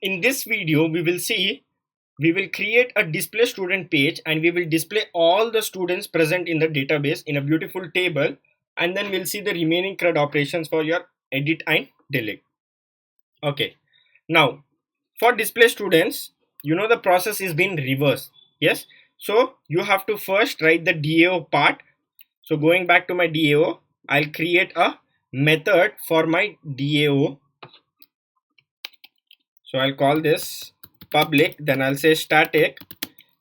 In this video, we will create a display student page and we will display all the students present in the database in a beautiful table, and then we'll see the remaining CRUD operations for your edit and delete. Okay, now for display students, the process is being reversed. Yes, so you have to first write the DAO part. So going back to my DAO, I'll create a method for my DAO. So I'll call this public, then I'll say static,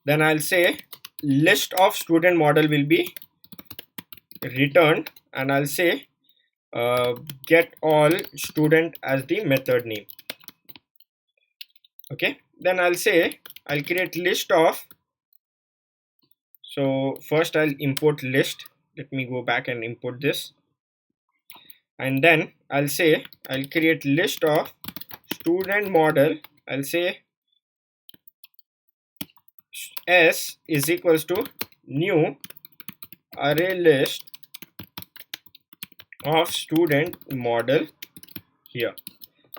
then I'll say list of student model will be returned, and I'll say get all student as the method name. Okay, then I'll say I'll create list of. So first I'll import list. Let me go back and import this, and then I'll say I'll create list of student model. I'll say s is equals to new array list of student model here,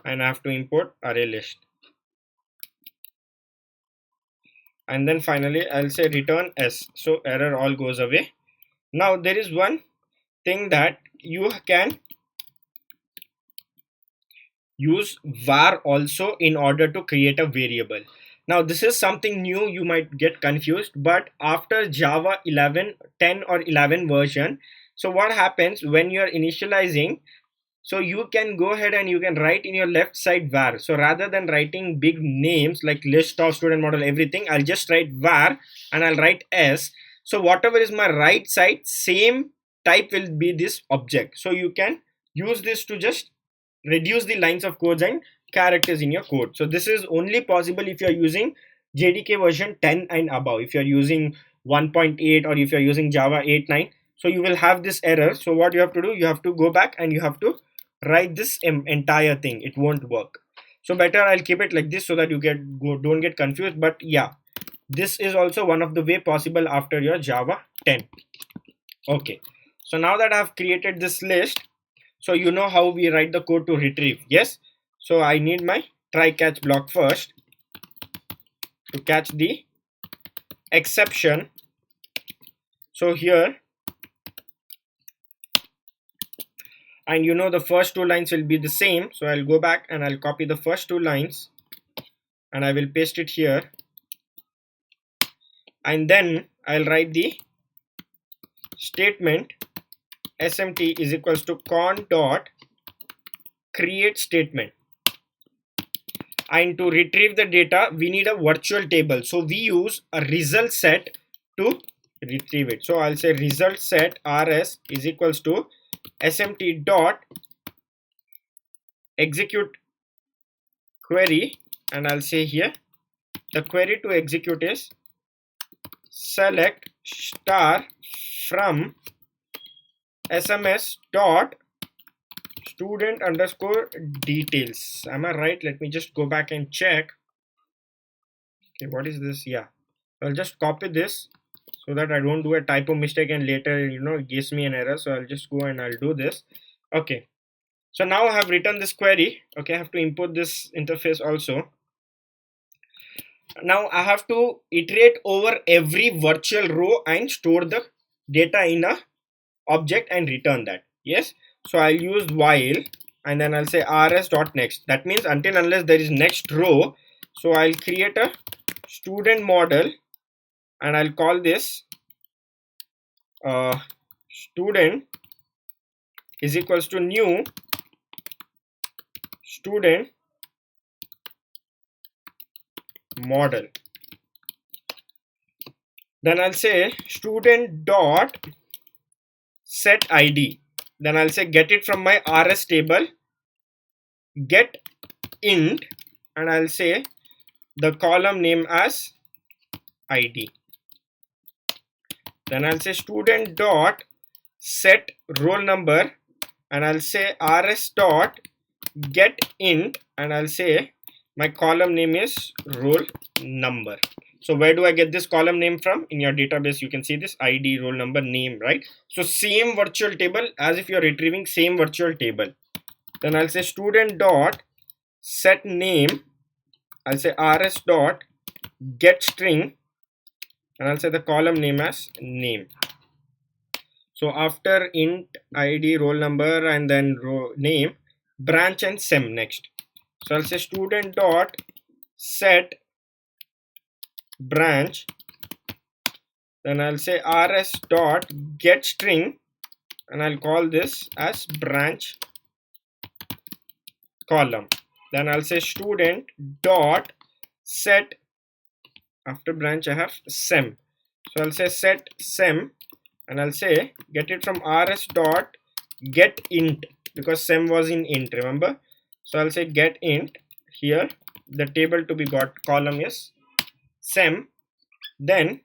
and I have to import array list, and then finally I'll say return s, so error all goes away. Now there is one thing that you can use var also in order to create a variable. Now this is something new, you might get confused, but after Java 11, 10 or 11 version, so what happens when you are initializing, so you can go ahead and you can write in your left side var. So rather than writing big names like list of student model everything, I'll just write var and I'll write s. So whatever is my right side, same type will be this object. So you can use this to just reduce the lines of codes and characters in your code. So this is only possible if you are using JDK version 10 and above. If you are using 1.8 or if you are using Java 8.9, so you will have this error. So what you have to do, you have to go back and you have to write this entire thing. It won't work. So better I'll keep it like this so that you don't get confused. But yeah, this is also one of the way possible after your Java 10. Okay, so now that I've created this list, so you know how we write the code to retrieve. Yes, so I need my try catch block first to catch the exception. So here, and the first two lines will be the same, so I'll go back and I'll copy the first two lines and I will paste it here, and then I'll write the statement smt is equals to con dot create statement, and to retrieve the data we need a virtual table, so we use a result set to retrieve it. So I'll say result set rs is equals to smt dot execute query, and I'll say here the query to execute is select star from sms dot student underscore details. Am I right? Let me just go back and check. Okay, what is this? Yeah, I'll just copy this so that I don't do a typo mistake and later it gives me an error. So I'll just go and I'll do this. Okay, so now I have written this query. Okay, I have to import this interface also. Now I have to iterate over every virtual row and store the data in a object and return that. Yes, so I'll use while and then I'll say rs dot next. That means until unless there is next row. So I'll create a student model and I'll call this student is equals to new student model. Then I'll say student dot set id, then I'll say get it from my rs table, get int, and I'll say the column name as id. Then I'll say student dot set roll number, and I'll say rs dot get int, and I'll say my column name is roll number. So where do I get this column name from? In your database you can see this id, roll number, name, right? So same virtual table, as if you're retrieving same virtual table. Then I'll say student dot set name I'll say rs dot get string, and I'll say the column name as name. So after int id, roll number, and then row name, branch and sem next. So I'll say student dot set branch, then I'll say rs dot get string, and I'll call this as branch column. Then I'll say student dot set, after branch I have sem, so I'll say set sem, and I'll say get it from rs dot get int, because sem was in int, remember. So I'll say get int, here the table to be got column is sem. Then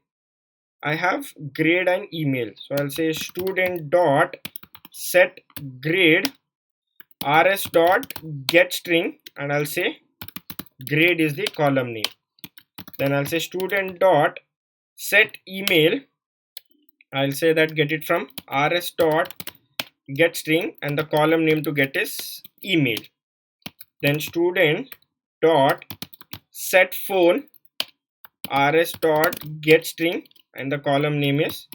I have grade and email, so I'll say student dot set grade, rs dot get string, and I'll say grade is the column name. Then I'll say student dot set email, I'll say that get it from rs dot get string, and the column name to get is email. Then student dot set phone, rs dot get string, and the column name is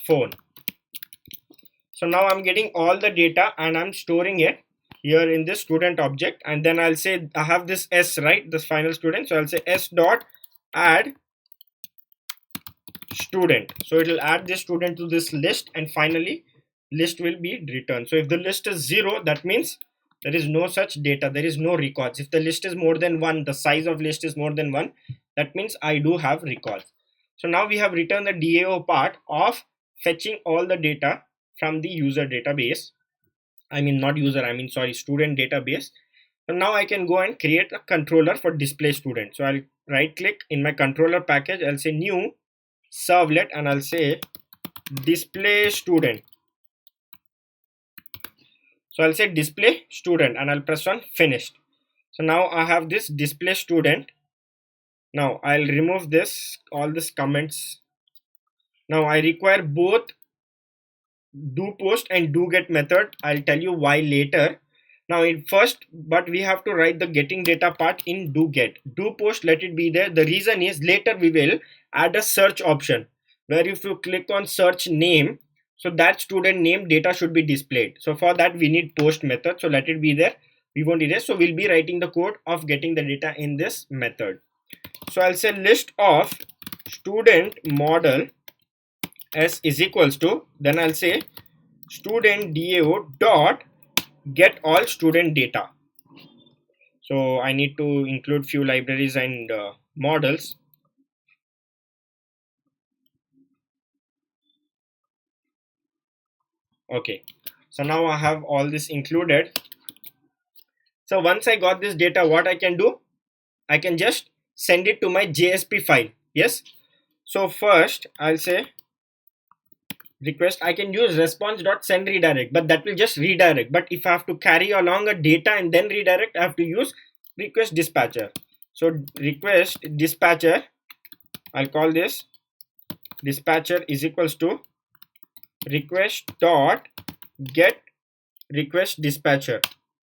phone. So now I'm getting all the data and I'm storing it here in this student object, and then I'll say I have this s, right, this final student, so I'll say s dot add student, so it will add this student to this list, and finally list will be returned. So if the list is 0, that means there is no such data, there is no records. If the list is more than 1, the size of list is more than 1, that means I do have records. So now we have returned the DAO part of fetching all the data from the user database, student database. So now I can go and create a controller for display student. So I'll right click in my controller package, I'll say new servlet, and I'll say display student. So I'll say display student, and I'll press on finished. So now I have this display student. Now I'll remove this, all these comments. Now I require both do post and do get method. I'll tell you why later. Now in first, but we have to write the getting data part in do get. Do post, let it be there. The reason is later we will add a search option where if you click on search name, so that student name data should be displayed. So for that we need post method, so let it be there, we won't erase. So we'll be writing the code of getting the data in this method. So I'll say list of student model s is equals to, then I'll say student DAO dot get all student data. So I need to include few libraries and models. Okay, so now I have all this included. So once I got this data, what I can do, I can just send it to my JSP file. Yes, so first I'll say request, I can use response.send redirect, but that will just redirect. But if I have to carry along a data and then redirect, I have to use request dispatcher. So request dispatcher, I'll call this dispatcher is equals to request dot get request dispatcher,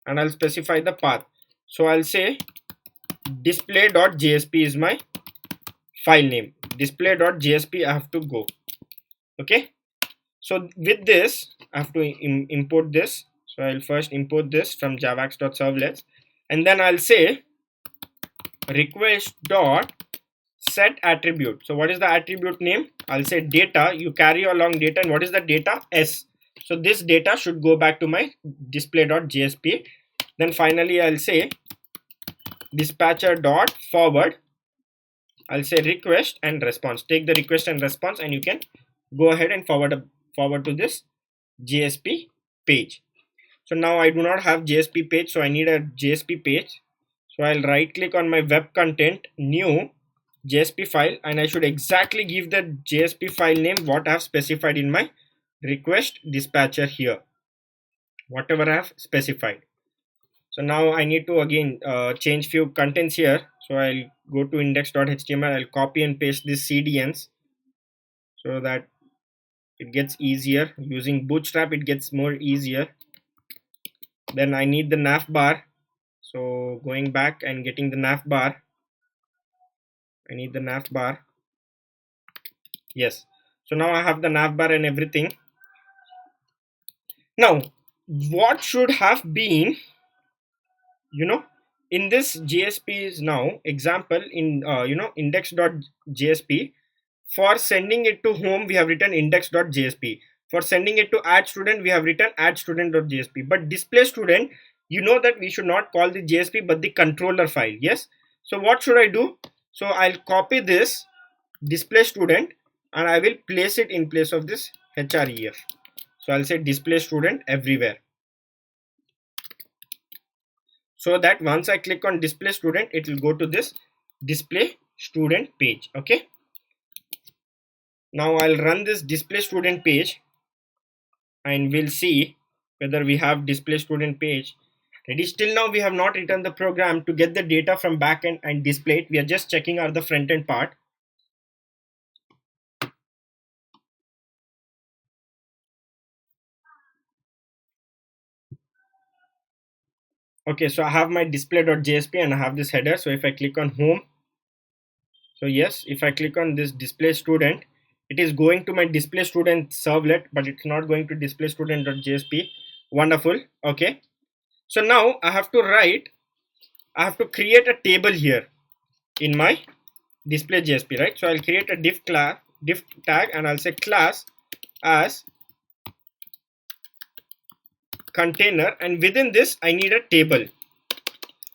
and I'll specify the path. So I'll say display.jsp is my file name. Display.jsp I have to go. Okay, so with this I have to import this. So I'll first import this from javax.servlets, and then I'll say request dot set attribute. So what is the attribute name? I'll say data. You carry along data, and what is the data? S. So this data should go back to my display.jsp. Then finally I'll say dispatcher dot forward. I'll say request and response. Take the request and response, and you can go ahead and forward to this JSP page. So now I do not have JSP page, so I need a JSP page. So I'll right click on my web content, new JSP file, and I should exactly give the JSP file name what I have specified in my request dispatcher here, whatever I have specified. So now I need to again change few contents here. So I'll go to index.html, I'll copy and paste these CDNs so that it gets easier. Using Bootstrap it gets more easier. Then I need the nav bar, so going back and getting the nav bar, I need the nav bar. Yes. So now I have the nav bar and everything. Now, what should have been, you know, in this JSP is now example in index.jsp. For sending it to home, we have written index.jsp. For sending it to add student, we have written add student.jsp. But display student, you know that we should not call the JSP but the controller file. Yes. So what should I do? So I'll copy this display student and I will place it in place of this href. So I'll say display student everywhere, so that once I click on display student, it will go to this display student page. Okay. Now I'll run this display student page and we'll see whether we have display student page ready. Still now we have not written the program to get the data from backend and display it. We are just checking out the front end part. Okay, so I have my display.jsp and I have this header. So if I click on home, so yes, if I click on this display student, it is going to my display student servlet, but it's not going to display student.jsp. Wonderful. Okay, so now I have to create a table here in my display JSP, right? So I'll create a div tag and I'll say class as container, and within this I need a table.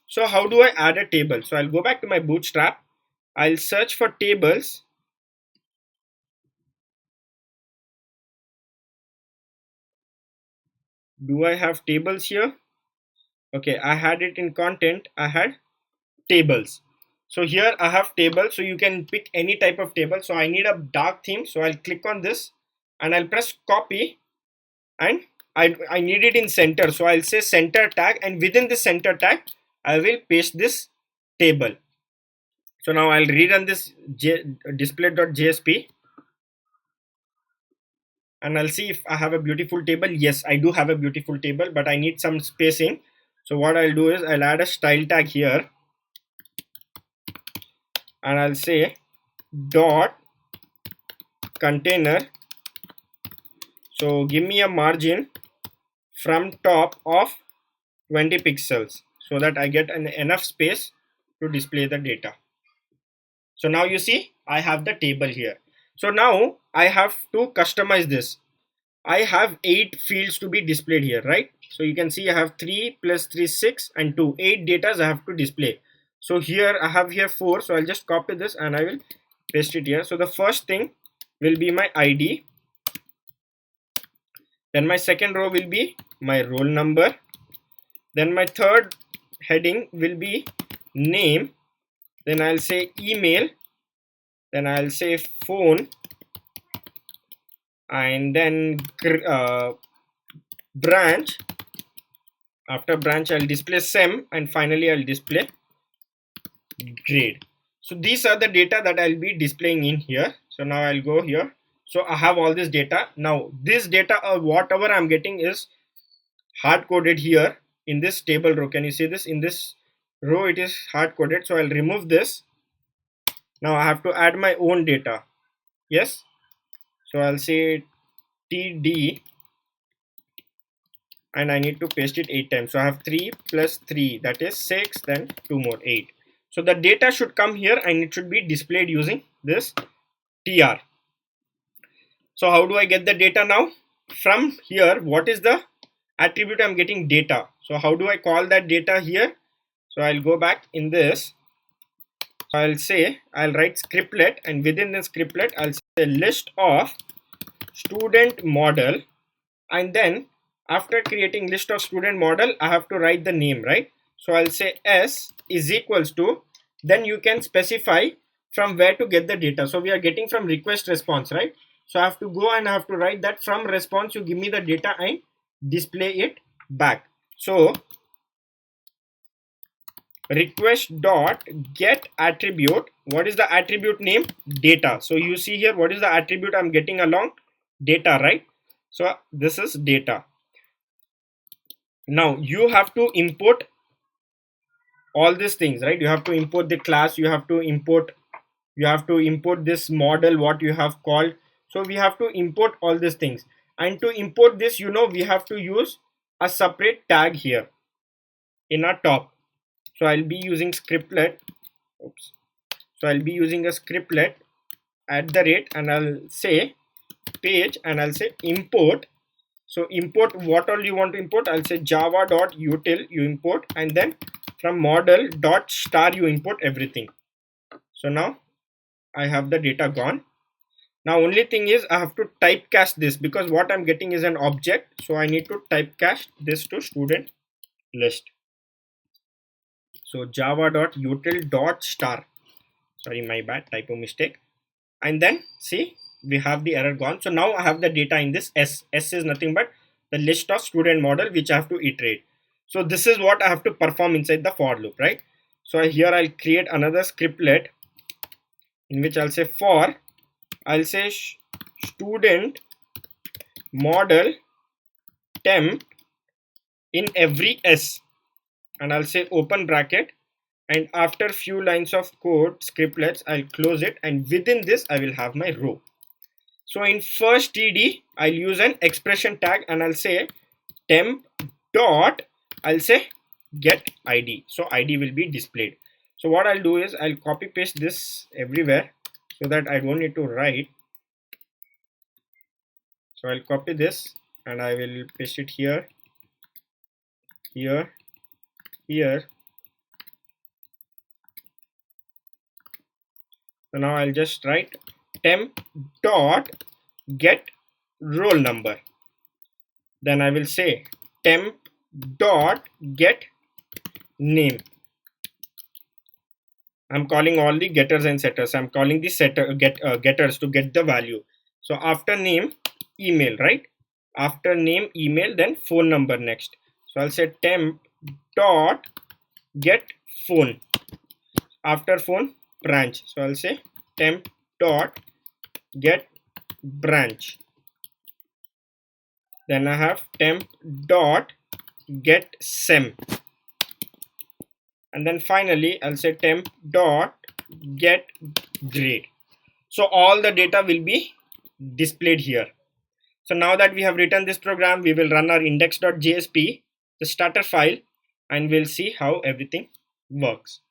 So how do I add a table? So I'll go back to my bootstrap. I'll search for tables. Do I have tables here? Okay, I had it in content. I had tables. So here I have table. So you can pick any type of table. So I need a dark theme. So I'll click on this and I'll press copy, and I need it in center. So I'll say center tag, and within the center tag I will paste this table. So now I'll rerun this display.jsp and I'll see if I have a beautiful table. Yes, I do have a beautiful table, but I need some spacing. So what I'll do is I'll add a style tag here and I'll say dot container. So give me a margin from top of 20 pixels so that I get enough space to display the data. So now you see I have the table here. So now I have to customize this. I have 8 fields to be displayed here, right? So you can see I have 3 plus 3 6 and 2 8 data I have to display. So here I have here 4. So I'll just copy this and I will paste it here. So the first thing will be my ID. Then my second row will be my roll number. Then my third heading will be name. Then I'll say email. Then I'll say phone. And then branch. After branch I'll display sem, and finally I'll display grade. So these are the data that I'll be displaying in here. So now I'll go here. So I have all this data. Now this data or whatever I'm getting is hard coded here in this table row. Can you see this? In this row it is hard coded. So I'll remove this. Now I have to add my own data. Yes. So I'll say td and I need to paste it 8 times. So I have 3 plus 3, that is 6, then 2 more, 8. So the data should come here and it should be displayed using this tr. So how do I get the data now? From here, what is the attribute I'm getting? Data. So how do I call that data here? So I'll go back in this. I'll write scriptlet, and within the scriptlet I'll say list of student model, and then after creating list of student model I have to write the name, right? So I'll say s is equals to, then you can specify from where to get the data. So we are getting from request response, right? So I have to go and I have to write that from response you give me the data and display it back. So request dot get attribute. What is the attribute name? Data. So you see here what is the attribute I'm getting along? Data, right? So this is data. Now you have to import all these things, right? You have to import the class, you have to import you have to import this model what you have called. So we have to import all these things, and to import this, we have to use a separate tag here in our top. So I'll be using scriptlet. Oops. So I'll be using a scriptlet at the rate, and I'll say page, and I'll say import. So import what all you want to import. I'll say java.util you import, and then from model.star you import everything. So now I have the data gone. Now only thing is I have to typecast this, because what I'm getting is an object. So I need to typecast this to student list. So java.util.star. Sorry, my bad, typo mistake. And then see, we have the error gone. So now I have the data in this S. S is nothing but the list of student model which I have to iterate. So this is what I have to perform inside the for loop, right? So here I'll create another scriptlet in which I'll say for, I'll say student model temp in every S, and I'll say open bracket, and after few lines of code scriptlets I'll close it, and within this I will have my row. So in first TD I'll use an expression tag, and I'll say temp dot, I'll say get ID, so ID will be displayed. So what I'll do is I'll copy paste this everywhere so that I don't need to write. So I'll copy this and I will paste it here, here, here. So now I'll just write temp dot get roll number. Then I will say temp dot get name. I'm calling all the getters and setters. I'm calling the getters to get the value. So after name, email, right? After name, email, then phone number next. So I'll say temp dot get phone. After phone, branch. So I'll say temp dot get branch. Then I have temp dot get sem. And then finally I'll say temp dot get grade. So all the data will be displayed here. So now that we have written this program, we will run our index.jsp, the starter file, and we'll see how everything works.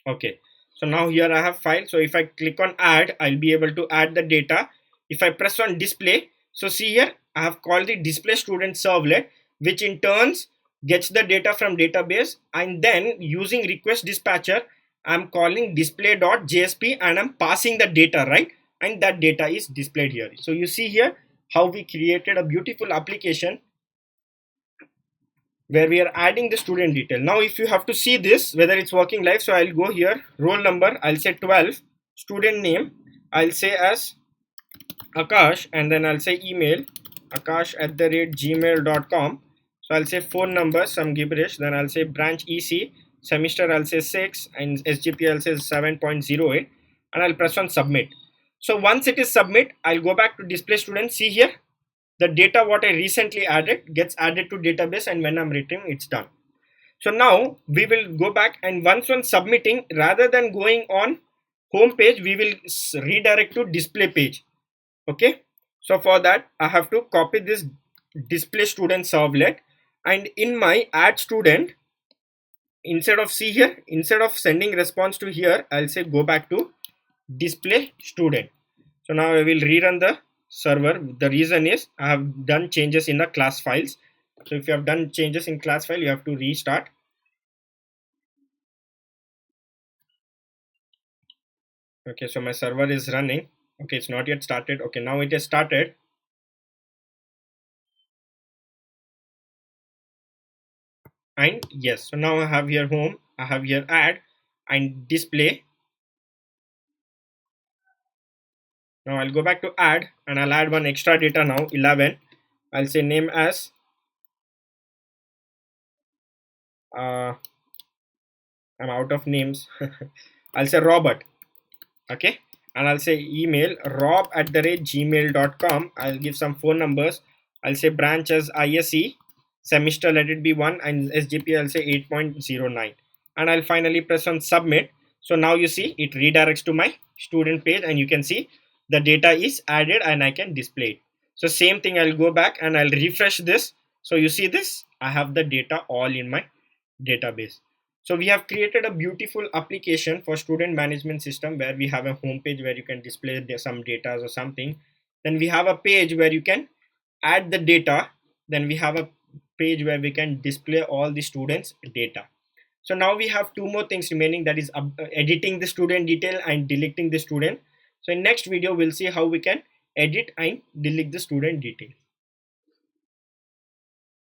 Okay, so now here I have file. So if I click on add, I'll be able to add the data. If I press on display, so see here I have called the display student servlet, which in turns gets the data from database, and then using request dispatcher I'm calling display.jsp and I'm passing the data, right? And that data is displayed here. So you see here how we created a beautiful application where we are adding the student detail. Now if you have to see this whether it's working live, so I'll go here, roll number, I'll say 12, student name I'll say as Akash, and then I'll say email akash@gmail.com. So I'll say phone number, some gibberish, then I'll say branch EC, semester I'll say 6, and SGP I'll say 7.08, and I'll press on submit. So once it is submit, I'll go back to display student. See here, the data what I recently added gets added to database, and when I'm returning, it's done. So now we will go back, and once submitting, rather than going on home page, we will redirect to display page. Okay, so for that I have to copy this display student servlet, and in my add student, instead of see here, instead of sending response to here, I'll say go back to display student. So now I will rerun the server. The reason is I have done changes in the class files. So if you have done changes in class file, you have to restart. Okay, so my server is running. Okay, it's not yet started. Okay, now it has started. And yes, so now I have here home, I have here add and display. Now I'll go back to add, and I'll add one extra data now, 11. I'll say name as I'm out of names. I'll say Robert. Okay, and I'll say email rob@gmail.com. I'll give some phone numbers. I'll say branch as ISE, semester let it be 1, and SGP I'll say 8.09, and I'll finally press on submit. So now you see it redirects to my student page, and you can see the data is added and I can display it. So same thing, I'll go back and I'll refresh this. So you see this, I have the data all in my database. So we have created a beautiful application for student management system, where we have a home page where you can display some data or something. Then we have a page where you can add the data. Then we have a page where we can display all the students data. So now we have two more things remaining, that is editing the student detail and deleting the student. So in next video we'll see how we can edit and delete the student detail.